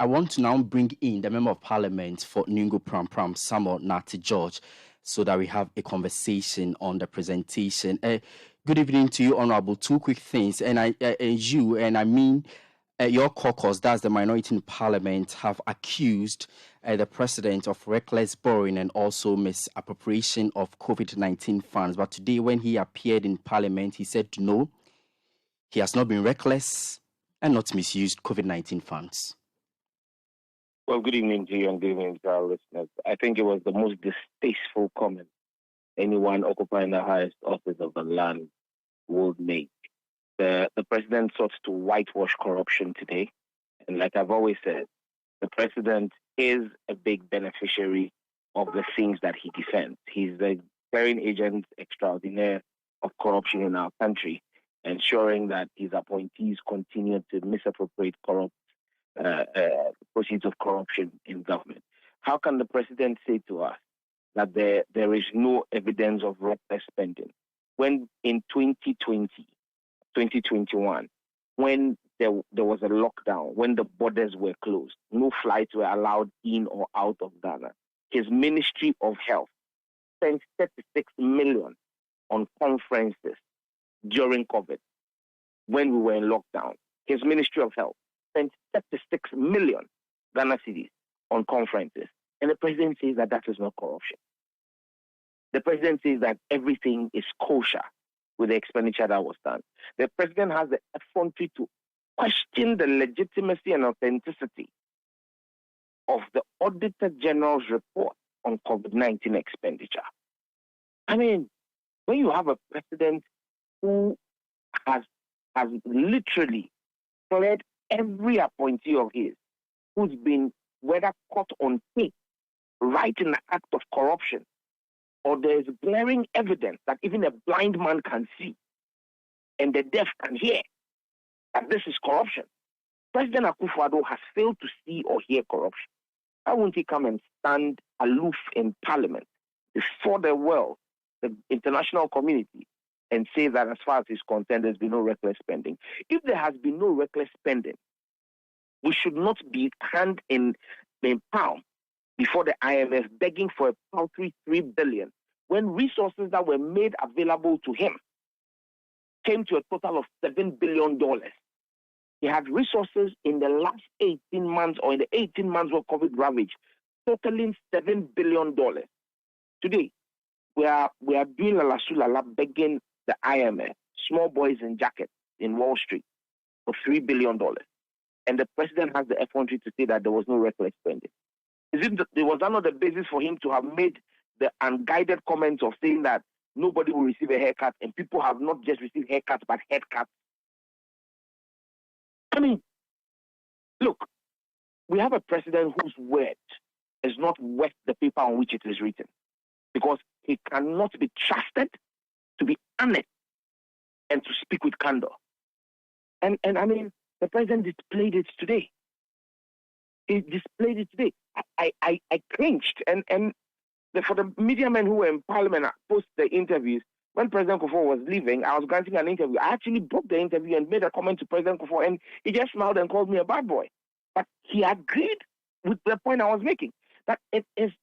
I want to now bring in the Member of Parliament for Ningo-Prampram, Nartey George, so that we have a conversation on the presentation. Good evening to you, Honourable. Two quick things, and your caucus, that's the minority in Parliament, have accused the President of reckless borrowing and also misappropriation of COVID-19 funds. But today, when he appeared in Parliament, he said no, he has not been reckless and not misused COVID-19 funds. Well, good evening to you and good evening to our listeners. I think it was the most distasteful comment anyone occupying the highest office of the land would make. The president sought to whitewash corruption today. And like I've always said, the president is a big beneficiary of the things that he defends. He's the clearing agent extraordinaire of corruption in our country, ensuring that his appointees continue to misappropriate proceeds of corruption in government. How can the president say to us that there is no evidence of reckless spending when in 2021, when there was a lockdown, when the borders were closed, no flights were allowed in or out of Ghana, his Ministry of Health spent 36 million on conferences during COVID when we were in lockdown. His Ministry of Health spent 36 million Ghana cedis on conferences. And the president says that is not corruption. The president says that everything is kosher with the expenditure that was done. The president has the effrontery to question the legitimacy and authenticity of the Auditor General's report on COVID-19 expenditure. I mean, when you have a president who has literally cleared every appointee of his who's been whether caught on tape right in the act of corruption, or there is glaring evidence that even a blind man can see and the deaf can hear that this is corruption. President Akufo-Addo has failed to see or hear corruption. Why won't he come and stand aloof in Parliament before the world, the international community, and say that as far as he's concerned, there's been no reckless spending? If there has been no reckless spending, we should not be hand in palm before the IMF begging for a paltry $3 billion when resources that were made available to him came to a total of $7 billion. He had resources in the last 18 months or in the 18 months of COVID ravage totaling $7 billion. Today, we are doing la sulala begging the IMF, small boys in jackets in Wall Street, for $3 billion. And the president has the effrontery to say that there was no reckless spending. Was that not the basis for him to have made the unguided comments of saying that nobody will receive a haircut and people have not just received haircuts but headcuts? I mean, look, we have a president whose word is not worth the paper on which it is written because he cannot be trusted to be honest and to speak with candor. And I mean, the president displayed it today. He displayed it today. I cringed. And for the media men who were in Parliament post the interviews, when President Akufo was leaving, I was granting an interview. I actually broke the interview and made a comment to President Akufo, and he just smiled and called me a bad boy. But he agreed with the point I was making, that it is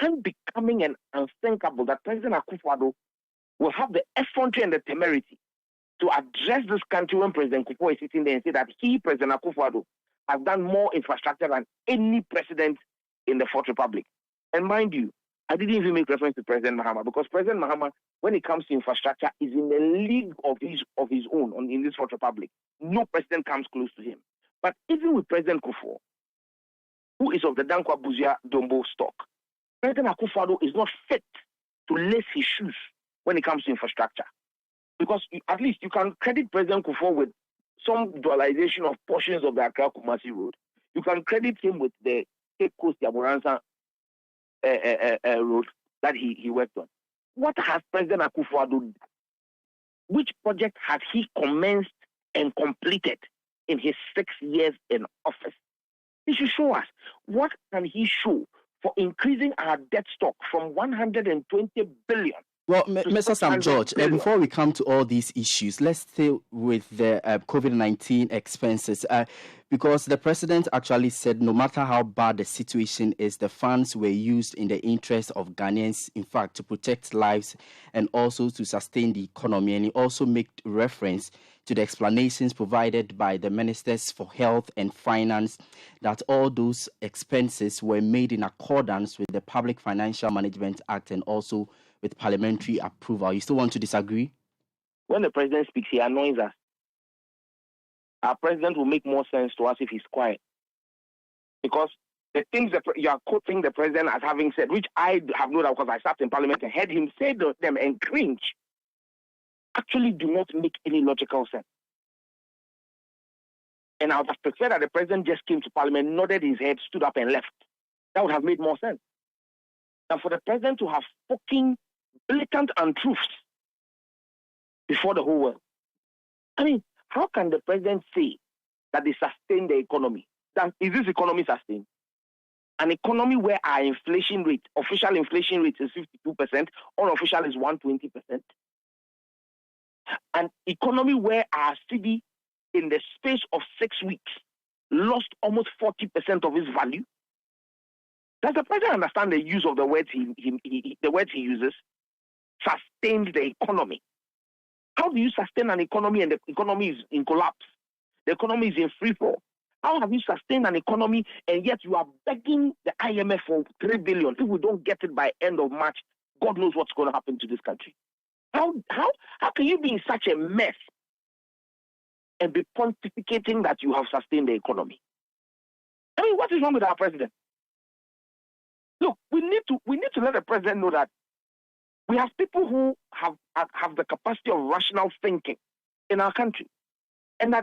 unbecoming and unthinkable that President Akufo-Addo will have the effrontery and the temerity to address this country when President Akufo is sitting there and say that he, President Akufo-Addo, has done more infrastructure than any president in the Fourth Republic. And mind you, I didn't even make reference to President Mahama because President Mahama, when it comes to infrastructure, is in a league of his own in this Fourth Republic. No president comes close to him. But even with President Akufo, who is of the Dankwa Buzia Dombo stock, President Akufo-Addo is not fit to lace his shoes when it comes to infrastructure. Because at least you can credit President Akufo with some dualization of portions of the Accra-Kumasi road. You can credit him with the Cape Coast Yaburansa road that he worked on. What has President Akufo-Addo done? Which project has he commenced and completed in his 6 years in office? He should show us. What can he show for increasing our debt stock from 120 billion Well, Mr. Sam George, before we come to all these issues, let's stay with the COVID-19 expenses. Because the president actually said no matter how bad the situation is, the funds were used in the interest of Ghanaians, in fact, to protect lives and also to sustain the economy. And he also made reference to the explanations provided by the ministers for health and finance that all those expenses were made in accordance with the Public Financial Management Act and also with parliamentary approval. You still want to disagree? When the president speaks, he annoys us. Our president will make more sense to us if he's quiet. Because the things that you are quoting the president as having said, which I have known because I sat in parliament and heard him say them and cringe, actually do not make any logical sense. And I would have preferred that the president just came to parliament, nodded his head, stood up and left. That would have made more sense. Than for the president to have fucking blatant untruths before the whole world. I mean, how can the president say that they sustain the economy? Is this economy sustained? An economy where our inflation rate, official inflation rate is 52%, unofficial is 120%. An economy where our city, in the space of 6 weeks, lost almost 40% of its value. Does the president understand the use of the words the words he uses? Sustained the economy. How do you sustain an economy and the economy is in collapse? The economy is in free fall. How have you sustained an economy and yet you are begging the IMF for $3 billion? If we don't get it by end of March, God knows what's going to happen to this country. How can you be in such a mess and be pontificating that you have sustained the economy? I mean, what is wrong with our president? Look, we need to let the president know that we have people who have the capacity of rational thinking in our country, and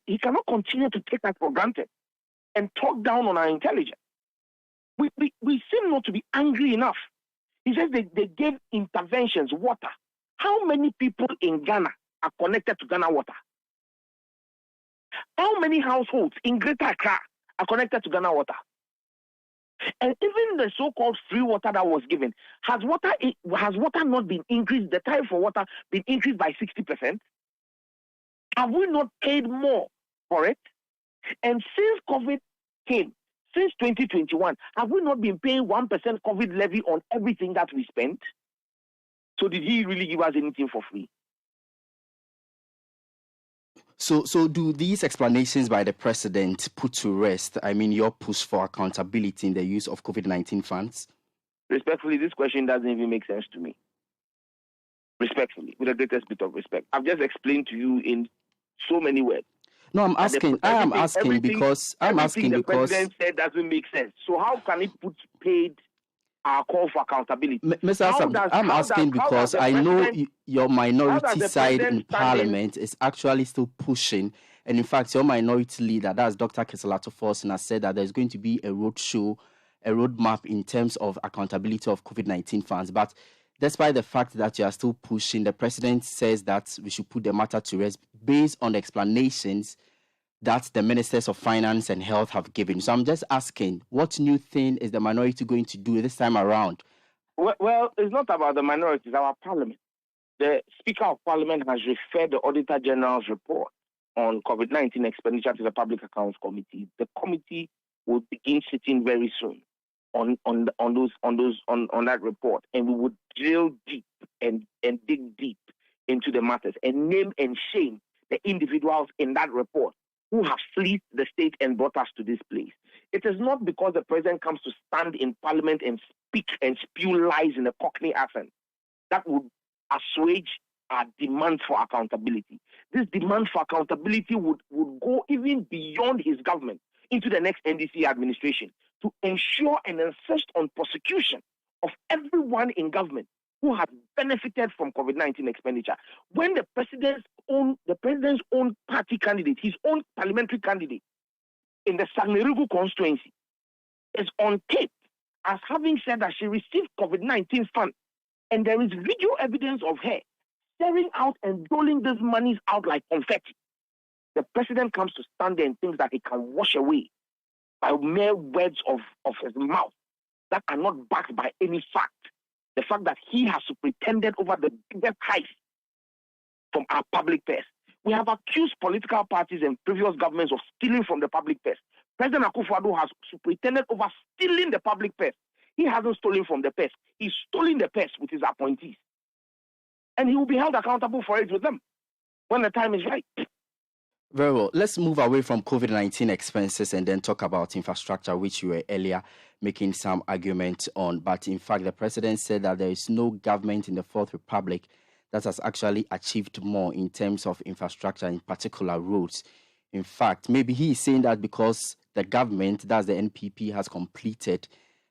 he cannot continue to take that for granted and talk down on our intelligence. We seem not to be angry enough. He says they gave interventions, water. How many people in Ghana are connected to Ghana Water? How many households in Greater Accra are connected to Ghana Water? And even the so-called free water that was given, has water not been increased, the tariff for water been increased by 60%? Have we not paid more for it? And since COVID came, since 2021, have we not been paying 1% COVID levy on everything that we spent? So did he really give us anything for free? So do these explanations by the president put to rest, I mean, your push for accountability in the use of COVID-19 funds? Respectfully, this question doesn't even make sense to me. Respectfully, with the greatest bit of respect. I've just explained to you in so many words. No, I am asking because the president said doesn't make sense. So how can it put paid our call for accountability? Mr. Assam, I'm asking because I know your minority side in parliament is actually still pushing. And in fact, your minority leader, that's Dr. Keselato Forson, has said that there's going to be a roadmap in terms of accountability of COVID-19 funds. But despite the fact that you are still pushing, the president says that we should put the matter to rest based on the explanations that the ministers of finance and health have given. So I'm just asking, what new thing is the minority going to do this time around? Well, it's not about the minority, it's our parliament. The Speaker of Parliament has referred the Auditor General's report on COVID-19 expenditure to the Public Accounts Committee. The committee will begin sitting very soon on that report, and we would drill deep and dig deep into the matters and name and shame the individuals in that report who have fleeced the state and brought us to this place. It is not because the president comes to stand in parliament and speak and spew lies in a Cockney accent that would assuage our demand for accountability. This demand for accountability would go even beyond his government into the next NDC administration to ensure and insist on prosecution of everyone in government who has benefited from COVID-19 expenditure. When the president's own party candidate, his own parliamentary candidate in the Sagnerugu constituency is on tape as having said that she received COVID-19 funds, and there is video evidence of her staring out and doling these monies out like confetti. The president comes to stand there and thinks that he can wash away by mere words of his mouth that are not backed by any fact. the fact that he has superintended over the biggest heist from our public purse. We have accused political parties and previous governments of stealing from the public purse. President Akufo-Addo has superintended over stealing the public purse. He hasn't stolen from the purse. He's stolen the purse with his appointees. And he will be held accountable for it with them when the time is right. Very well. Let's move away from COVID-19 expenses and then talk about infrastructure, which you were earlier making some argument on. But in fact, the president said that there is no government in the Fourth Republic that has actually achieved more in terms of infrastructure, in particular roads. In fact, maybe he is saying that because the government, that's the NPP, has completed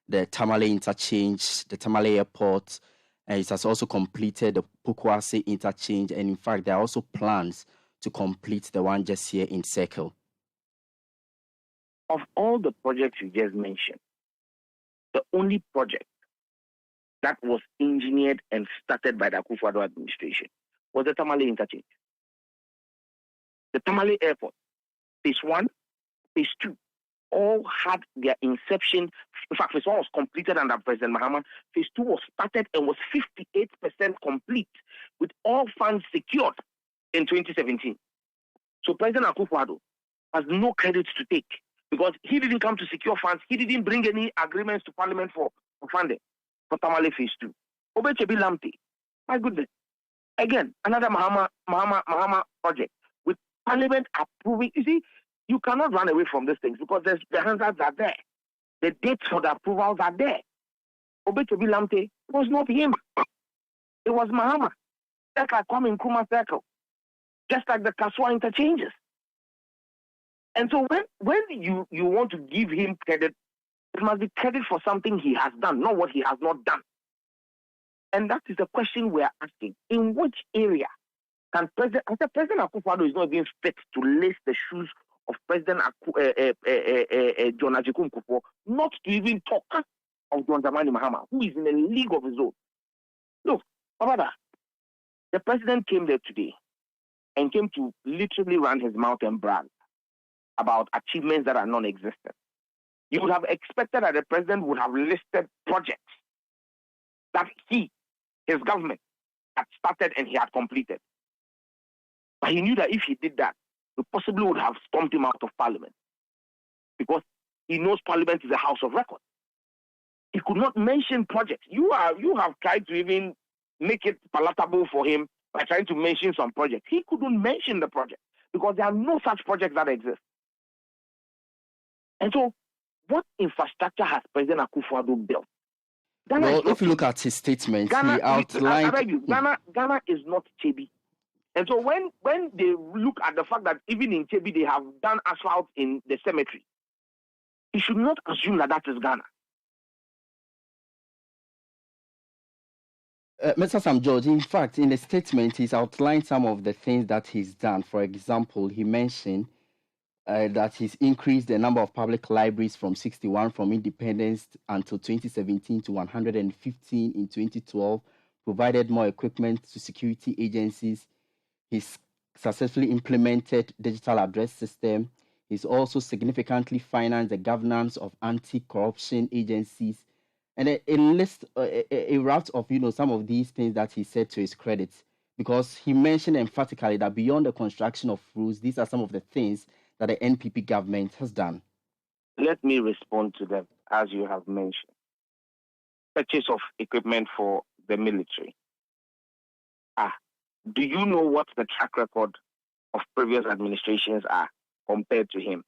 the Tamale interchange, the Tamale airport, and it has also completed the Pokuase interchange. And in fact, there are also plans to complete the one just here in Circle. Of all the projects you just mentioned, the only project that was engineered and started by the Akufo-Addo administration was the Tamale interchange. The Tamale airport, phase 1, phase 2, all had their inception. In fact, phase 1 was completed under President Mahama. Phase 2 was started and was 58% complete with all funds secured in 2017. So President Akufo-Addo has no credit to take because he didn't come to secure funds. He didn't bring any agreements to Parliament for funding for Tamale phase 2. Obechebi Lamte, my goodness. Again, another Mahama project with Parliament approving. You see, you cannot run away from these things because the hazards are there. The dates for the approvals are there. Obechebi Lamte was not him. It was Mahama. That's like Kwame Nkrumah Circle. Just like the Kaswa interchanges. And so when you want to give him credit, it must be credit for something he has done, not what he has not done. And that is the question we are asking. In which area can President Akufo-Addo is not even fit to lace the shoes of President John Ajikun Kufuor, not to even talk of John Dramani Mahama, who is in a league of his own. Look, Babada, the president came there today and came to literally run his mouth and brag about achievements that are non-existent. You would have expected that the president would have listed projects that his government, had started and he had completed. But he knew that if he did that, he possibly would have stormed him out of Parliament because he knows Parliament is a house of record. He could not mention projects. You have tried to even make it palatable for him by trying to mention some projects. He couldn't mention the project because there are no such projects that exist. And so, what infrastructure has President Akufo-Addo built? If you look at his statement, he outlined... Ghana is not Chebi. And so when they look at the fact that even in Chebi they have done asphalt in the cemetery, he should not assume that is Ghana. Mr. Sam George, in fact, in the statement, he's outlined some of the things that he's done. For example, he mentioned that he's increased the number of public libraries from 61 from independence until 2017 to 115 in 2012, provided more equipment to security agencies. He's successfully implemented digital address system. He's also significantly financed the governance of anti-corruption agencies. And a raft of, some of these things that he said to his credit, because he mentioned emphatically that beyond the construction of roads, these are some of the things that the NPP government has done. Let me respond to them, as you have mentioned. Purchase of equipment for the military. Do you know what the track record of previous administrations are compared to him?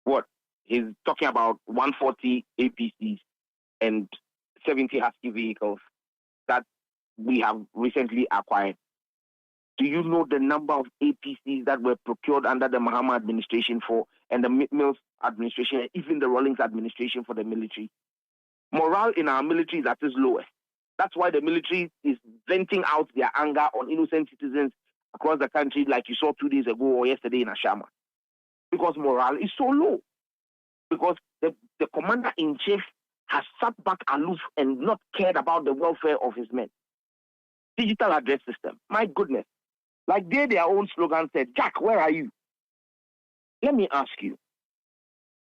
What? He's talking about 140 APCs and 70 Husky vehicles that we have recently acquired. Do you know the number of APCs that were procured under the Mahama administration and the Mills administration, and even the Rawlings administration for the military? Morale in our military is at its lowest. That's why the military is venting out their anger on innocent citizens across the country, like you saw 2 days ago or yesterday in Ashama. Because morale is so low. Because the commander-in-chief has sat back aloof and not cared about the welfare of his men. Digital address system. My goodness. Like their own slogan said, Jack, where are you? Let me ask you,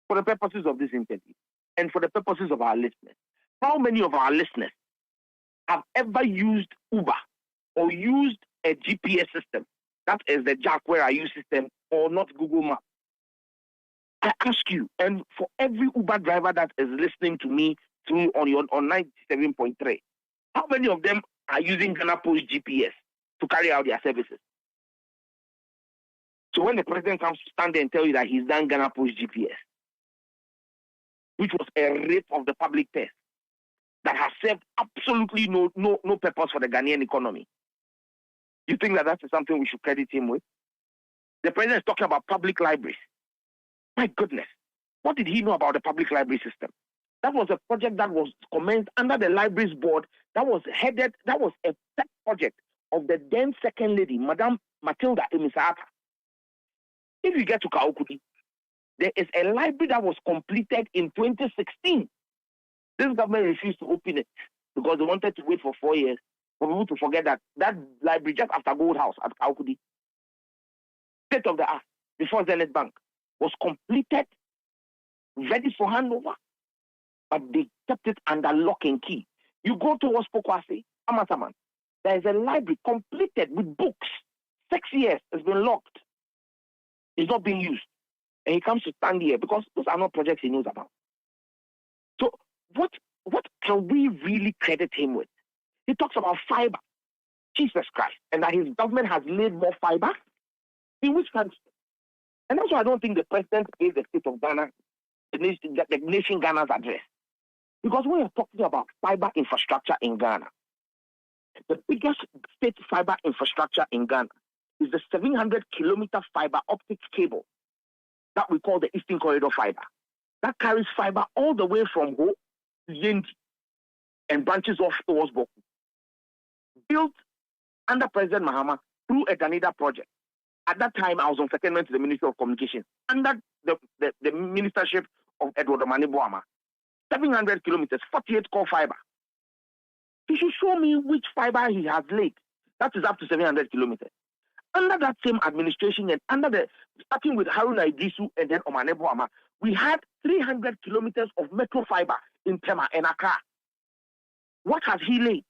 for the purposes of this interview and for the purposes of our listeners, how many of our listeners have ever used Uber or used a GPS system, that is the Jack Where Are You system, or not Google Maps? I ask you, and for every Uber driver that is listening to me through on 97.3, how many of them are using Ghana Post GPS to carry out their services? So when the president comes to stand there and tell you that he's done Ghana Post GPS, which was a rape of the public purse that has served absolutely no purpose for the Ghanaian economy, you think that that's something we should credit him with? The president is talking about public libraries. My goodness, what did he know about the public library system? That was a project that was commenced under the libraries board that was a pet project of the then second lady, Madame Matilda Emisata. If you get to Kaokudi, there is a library that was completed in 2016. This government refused to open it because they wanted to wait for 4 years for people to forget that library just after Gold House at Kaokudi, state of the art, before Zenith Bank, was completed, ready for handover, but they kept it under lock and key. You go towards Pokwase, Amasaman, there is a library completed with books. 6 years has been locked. It's not being used. And he comes to stand here because those are not projects he knows about. So what can we really credit him with? He talks about fiber. Jesus Christ. And that his government has laid more fiber. In which country? And that's why I don't think the president gave the state of Ghana, the nation Ghana's address. Because when you're talking about fiber infrastructure in Ghana, the biggest state fiber infrastructure in Ghana is the 700-kilometer fiber optic cable that we call the Eastern Corridor Fiber. That carries fiber all the way from Ho to Yendi and branches off towards Boku. Built under President Mahama through a Danida project. At that time, I was on secondment to the Ministry of Communications under the ministership of Edward Omani-Boama. 700 kilometers, 48 core fiber. He should show me which fiber he has laid. That is up to 700 kilometers. Under that same administration and starting with Haruna Idrisu and then Omani-Boama, we had 300 kilometers of metro fiber in Tema and Accra. What has he laid?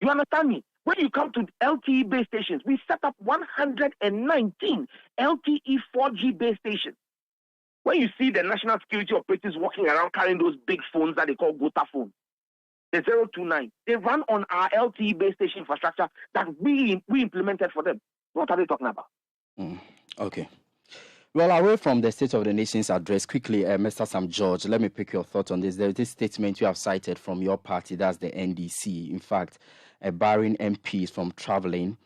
You understand me? When you come to LTE base stations, we set up 119 LTE 4G base stations. When you see the national security operatives walking around carrying those big phones that they call Gota phones, the 029, they run on our LTE base station infrastructure that we implemented for them. What are they talking about? Okay. Well, away from the State of the Nation's address, quickly, Mr. Sam George, let me pick your thoughts on this. There is this statement you have cited from your party, that's the NDC. In fact, barring MPs from traveling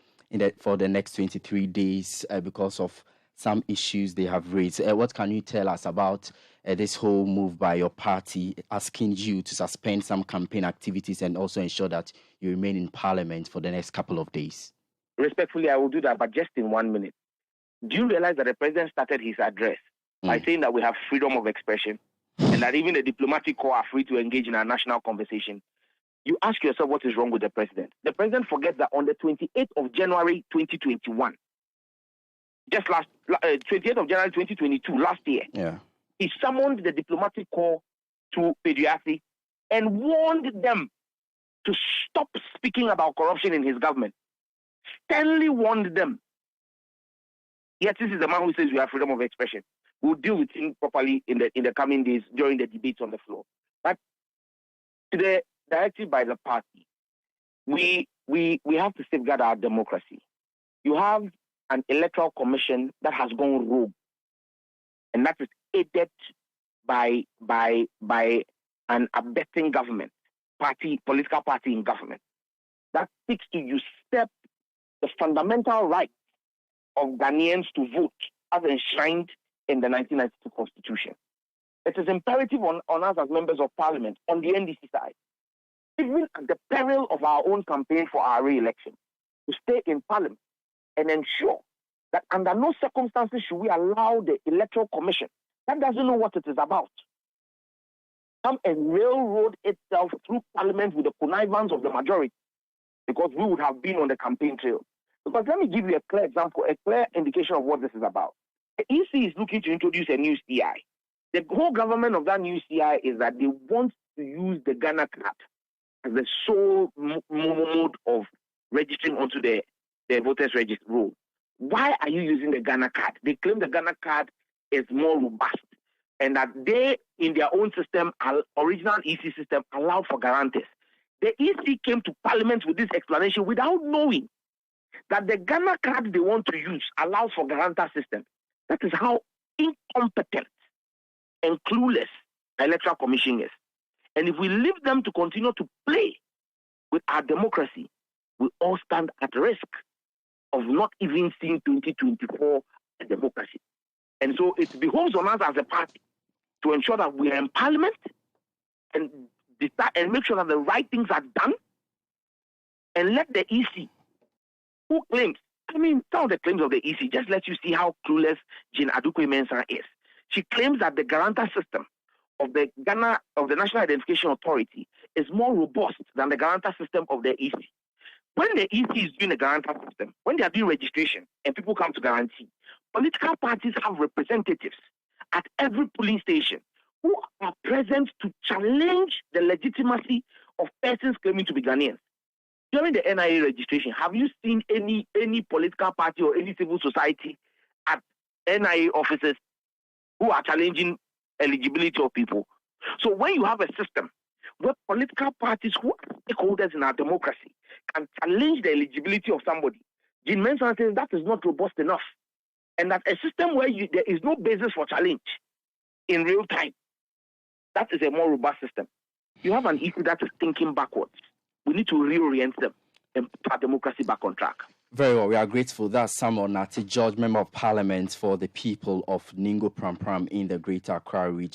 for the next 23 days because of some issues they have raised. What can you tell us about this whole move by your party asking you to suspend some campaign activities and also ensure that you remain in Parliament for the next couple of days? Respectfully, I will do that, but just in 1 minute. Do you realize that the president started his address by saying that we have freedom of expression and that even the diplomatic corps are free to engage in our national conversation? You ask yourself what is wrong with the president. The president forgets that on the 28th of January 2021, just 28th of January 2022, last year, he summoned the diplomatic corps to Pediasi and warned them to stop speaking about corruption in his government. Sternly warned them. Yet this is the man who says we have freedom of expression. We'll deal with him properly in the coming days during the debates on the floor. But to the directive by the party, we have to safeguard our democracy. You have an electoral commission that has gone rogue, and that is aided by an abetting government, political party in government, that seeks to usurp the fundamental right of Ghanaians to vote as enshrined in the 1992 Constitution. It is imperative on us as members of Parliament, on the NDC side, even at the peril of our own campaign for our re-election, to stay in Parliament and ensure that under no circumstances should we allow the Electoral Commission, that doesn't know what it is about, come and railroad itself through Parliament with the connivance of the majority, because we would have been on the campaign trail. Because let me give you a clear example, a clear indication of what this is about. The EC is looking to introduce a new CI. The whole government of that new CI is that they want to use the Ghana card as the sole mode of registering onto the voters register roll. Why are you using the Ghana card? They claim the Ghana card is more robust and that they, in their own system, original EC system, allowed for guarantees. The EC came to Parliament with this explanation without knowing that the Ghana card they want to use allows for guarantor system. That is how incompetent and clueless the Electoral Commission is. And if we leave them to continue to play with our democracy, we all stand at risk of not even seeing 2024 a democracy. And so it behoves on us as a party to ensure that we are in Parliament and decide and make sure that the right things are done, and let the EC, who claims, some of the claims of the EC just let you see how clueless Jean Adukwe-Mensah is. She claims that the guarantor system of the National Identification Authority is more robust than the guarantor system of the EC. When the EC is doing the guarantor system, when they are doing registration and people come to guarantee, political parties have representatives at every polling station who are present to challenge the legitimacy of persons claiming to be Ghanaians. During the NIA registration, have you seen any political party or any civil society at NIA offices who are challenging eligibility of people? So when you have a system where political parties who are stakeholders in our democracy can challenge the eligibility of somebody, Jean Mensah says that is not robust enough. And that a system where there is no basis for challenge in real time, that is a more robust system. You have an issue that is thinking backwards. We need to reorient them and put our democracy back on track. Very well. We are grateful. That's Samuel Nartey George, Member of Parliament for the people of Ningo-Prampram in the Greater Accra region.